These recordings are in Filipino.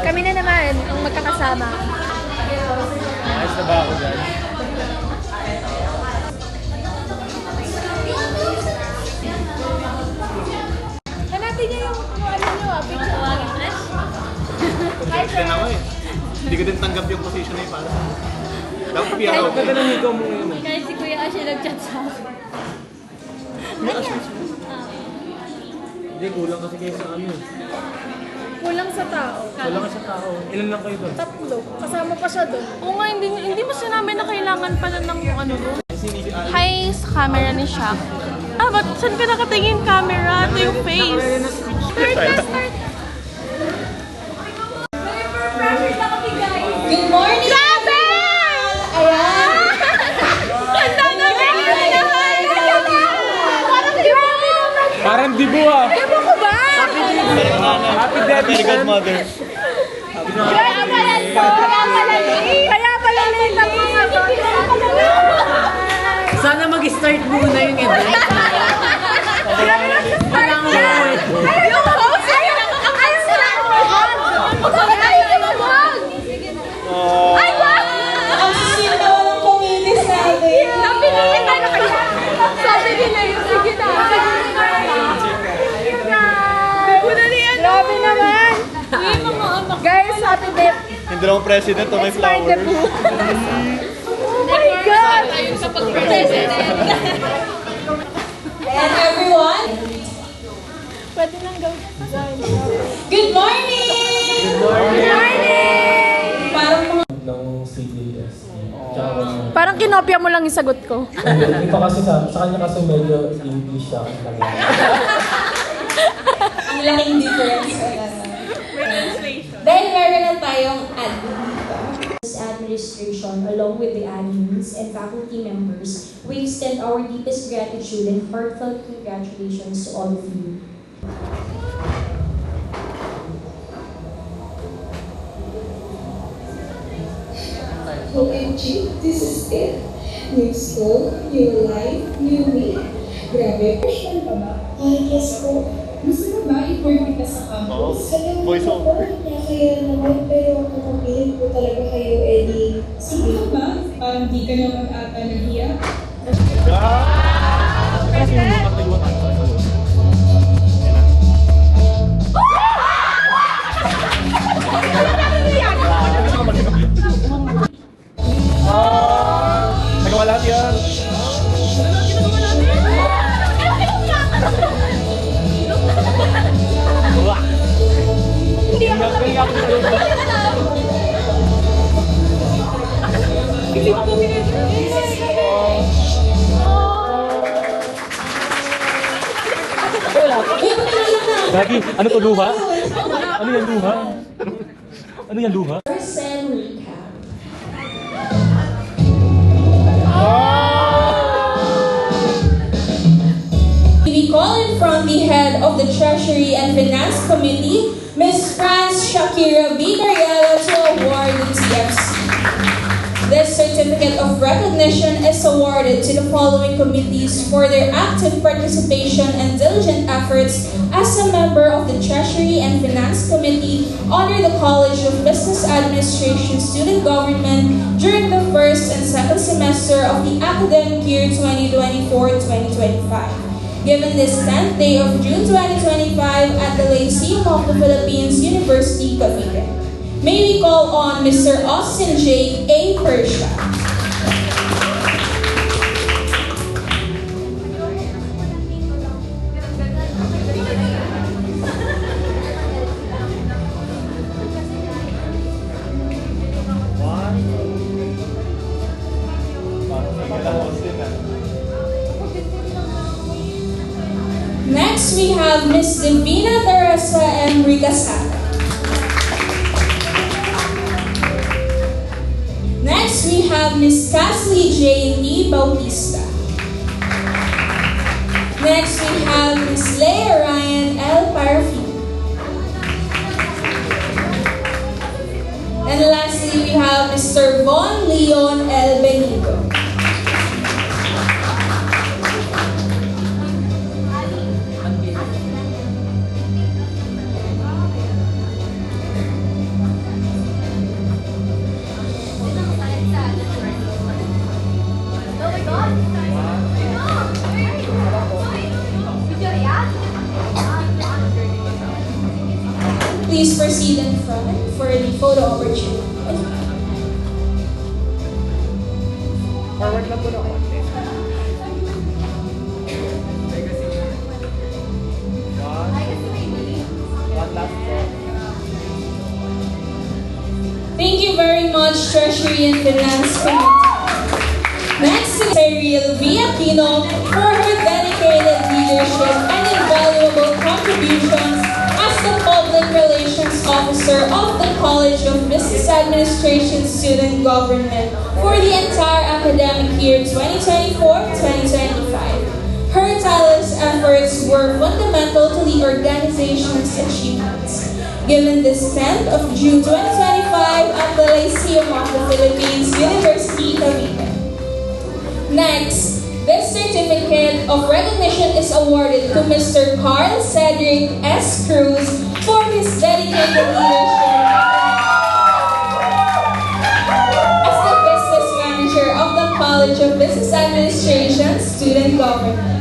Kami na naman ang magkakasama. Ayos na ba ako dyan? Hanapin niyo yung ano nyo, picture. Hi, Din sir. ako eh. Hindi ko din tanggap yung position na yun para sa akin. Dapat PR ako. Ganda ng ikaw mo ngayon. Kahit si Kuya Ash yung nag-chat sa akin. Hindi, kulang kasi kayo sa amin. Kulang sa tao. Kulang ka sa tao. Ilan lang kayo doon? 3. Kasama pa siya doon. Oo nga, hindi mo sinabi na kailangan pala ng ano doon. Hi sa camera ni Shaq. Ah, ba't saan ka nakatingin camera? Ito yung face. Start. Good morning! Grabe! Ayan! Ganda na Parang dibo ah! Ewan ko ba? Happy daddy Very good mother. Kaya pala to. Kaya pala late ang mga to. Sana mag-start muna yung event. Parang Yung host, ayaw sila mag-hug. Ayaw mag-hug. Ay, wow! ang sino ng communities natin. Sabi nila na kaya. Sabi nila yun. Sige na. Grabe naman. Guys, happy day. Hindi lang president o may It's my flowers. debut. Oh my God! And everyone, Pwede nang gawin. good morning! Good morning! Parang mga ng CDS. Tsaka Parang kinopya mo lang yung sagot ko. hindi pa kasi sa kanya kasi medyo English siya. ang laking difference. Dahil meron na tayong admin dito. This administration, along with the admins and faculty members, we extend our deepest gratitude and heartfelt congratulations to all of you. OMG, this is it. New school, new life, new me. Grabe, freshman pa ba? Ay, yes po. Gusto mo ba i-work kita sa campus? Alam Voice ko po, over. nakakaya naman, pero kung mapilit po talaga kayo, edi, Sige ka ba? Parang di ka naman ata nahiya. Kasi yung mga kaliwa tayo sa loob. Nagawa lahat yan. Hindi ako Gagi, ano to luha? Ano yan luha? Ano yan luha? Person recap. We call in from the head of the Treasury and Finance Committee, Ms. France Shakira Vigariello, to award the TFC. This certificate of recognition is awarded to the following committees for their active participation and diligent efforts as a member of the Treasury and Finance Committee under the College of Business Administration Student Government during the first and second semester of the academic year 2024-2025. Given this 10th day of June 2025 at the Lyceum of the Philippines University, Cavite. May we call on Mr. Austin J. A. Persha. Next, we have Ms. Divina Teresa M. Rigasata. Next, we have Ms. Kathleen J. Lee Bautista. Next, we have Ms. Leia Ryan L. Parafi. And lastly, we have Mr. Von Leon L. Benito. photo opportunity. Forward lang po na konti. One last po. Thank you very much, Treasury and Finance Committee. Next is Ariel V. Aquino for her dedicated leadership and invaluable contributions as the Public Relations Officer of the College of Business Administration Student Government for the entire academic year 2024-2025. Her tireless efforts were fundamental to the organization's achievements. Given this 10th of June 2025 at the Lyceum of the Philippines, University Cavite. Next, this certificate of recognition is awarded to Mr. Carl Cedric S. Cruz for his dedicated leadership as the business manager of the College of Business Administration Student Government.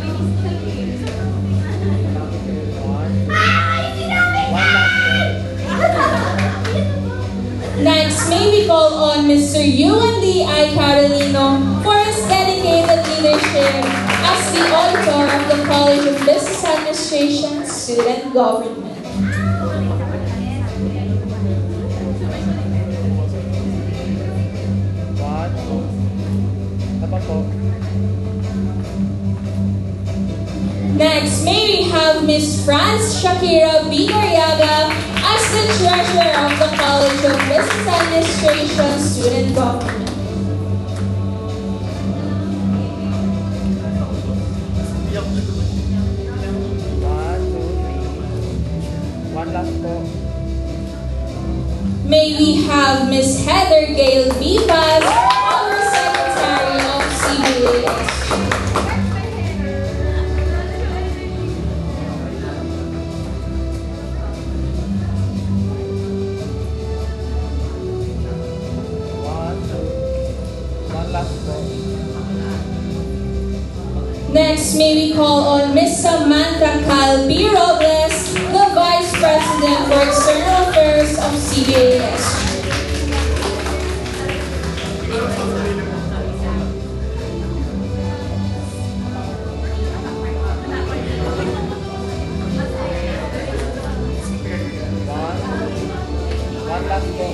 Next, may we call on Mr. Yuan Lee I. Carolino for his dedicated leadership as the auditor of the College of Business Administration Student Government. Next, may we have Ms. Franz Shakira B. Noriaga as the treasurer of the College of Business Administration Student Government. One last po. May we have Ms. Heather Gail B. Paz, our Secretary of CBAS. One last po. Next, may we call on Ms. Samantha Cal P. Robles, the Vice President for External Affairs of CBAS. One last po.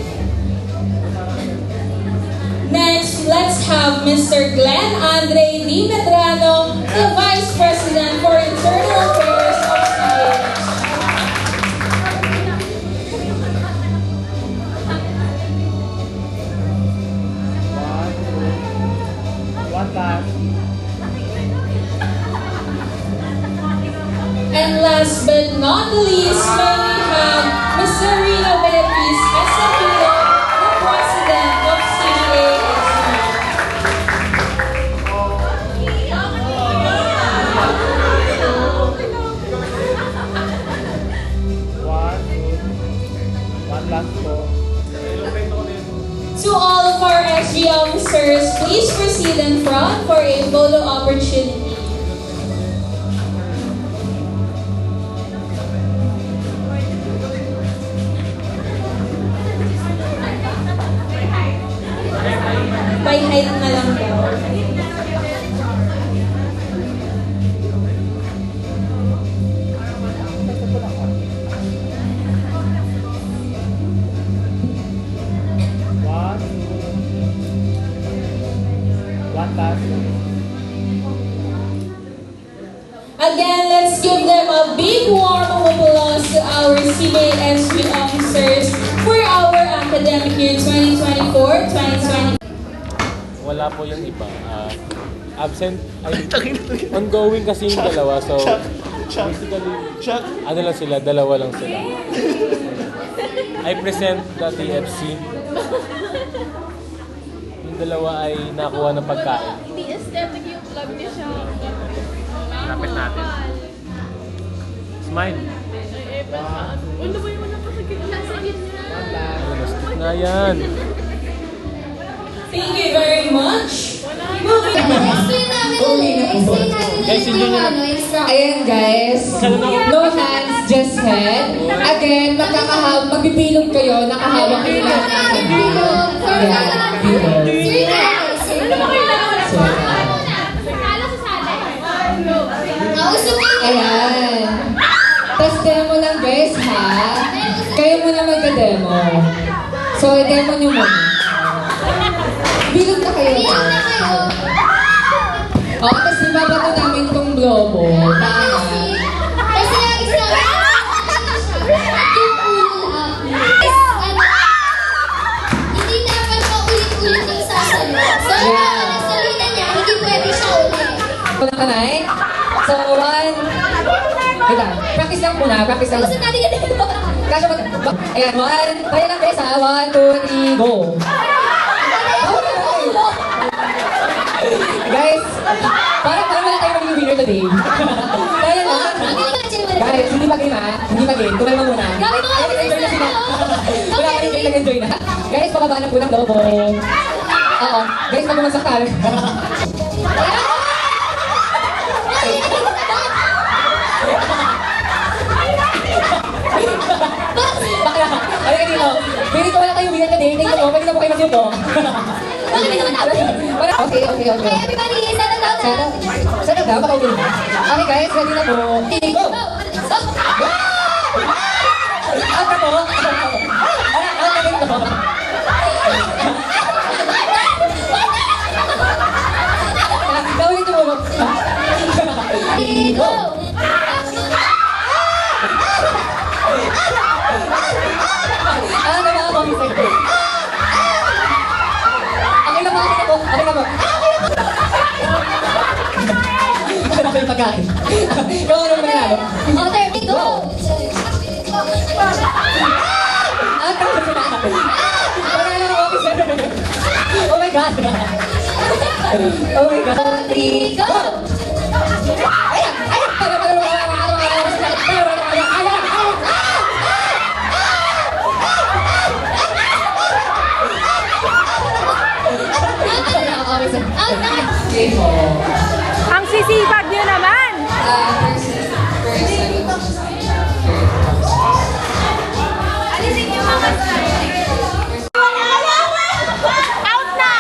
Next, let's have Mr. Glenn Andre D. Medrano, the Vice President for Internal Affairs of CBAS. One last. And last but not the least, may we have Mr. Rino Beatriz Esapino, the President of CBAS. One last po. To all of our SG officers, please proceed in front for a photo opportunity. By height na lang daw. One last. Again, let's give them a big warm of applause to our CBASG officers for our academic year 2024-2025. Wala po yung iba. Absent, ay, ongoing kasi yung dalawa. So, basically, ano lang sila, dalawa lang sila. I present the TFC. Yung dalawa ay nakuha ng pagkain. Hindi aesthetic yung vlog niya siya. Lapit natin. Smile. Ano ba yung wala pa sa gitna? Nasa gitna. Stick na yan. Thank you very much. Explain namin ulit. Explain natin Guys, hindi nyo na- Ayan guys. No hands, Jess Head. Again, magbibilog kayo, nakahawak kayo lahat ng bilog. Yeah, bilog. Ayan. Tapos demo lang guys ha. Kayo muna magka-demo. So, i-demo nyo muna. Bilog na kayo. O, tapos ibabato namin itong globo. Tama. Walang kanay? So, one... Wait lang. Practice lang muna. Practice lang. Kasha ba? Ayan, one. Kaya lang guys ha. 1, 2, 3, go. Guys, parang wala tayo magiging winner today. Kaya lang. Guys, hindi pa game ha. Hindi pa game. Tumal mo muna. Enjoy na sila. Wala ka rin enjoy na. Guys, pakaba na po ng lobo. Oo. Guys, mag-umasak tayo. Bakla! Halika dito! Pwede ko wala kayo winner today. Tingnan mo, pwede na po kayo masuko. Okay. Settle down, baka ulit. Okay guys, ready na po. Go! Out na po! Out na dito! Gawin ito mo. Go! Ano ba ako? Okay na po. Okay na po. Ano ba yung pagkain? Ikaw ano ba nanalo? Go! Ang tawag sa natin. Panalo ng officer. Oh my God! Oh my God! 3, go! Ayan! Ang sisipag niyo naman! Alisin niyo mga out na!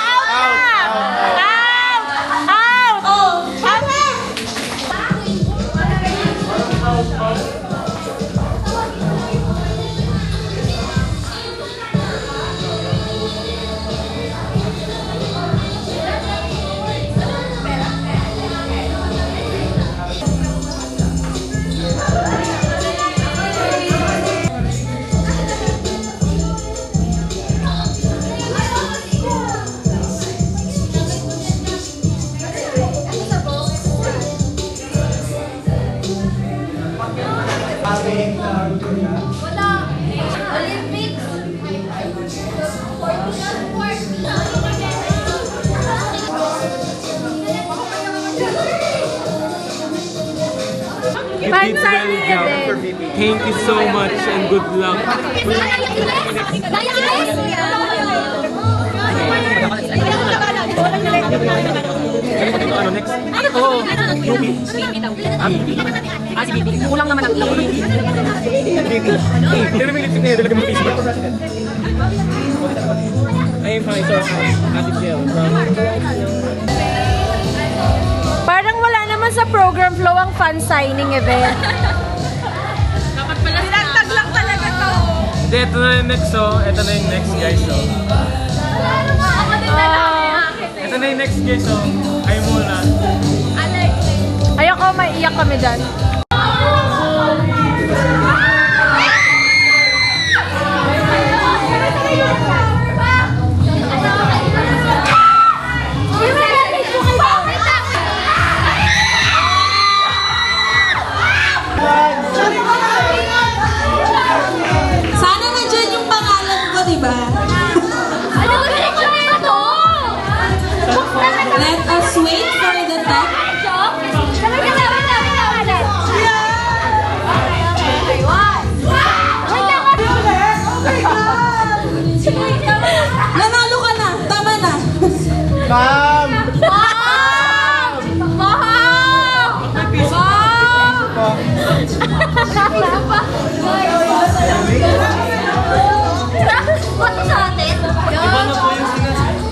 You did well job. Thank you so much and good luck. Ano next? Oo. Si Bibi. Kulang naman ang tao. Pero may lipstick na yun. Talaga mo Facebook. Ayun pa ito. Ate Jill. Parang wala naman sa program flow ang fan signing event. Dapat pala sinagtag lang talaga to. Hindi, ito na yung next Ito na yung next guys Ito na yung next guys Kayo muna. Ayoko, maiiyak kami dyan. Sana nandiyan yung pangalan ko, di ba? Let us wait for the top. Nanalo ka na. Tama na. Ma'am! Mom! Mom! Boto sa atin. Iba na po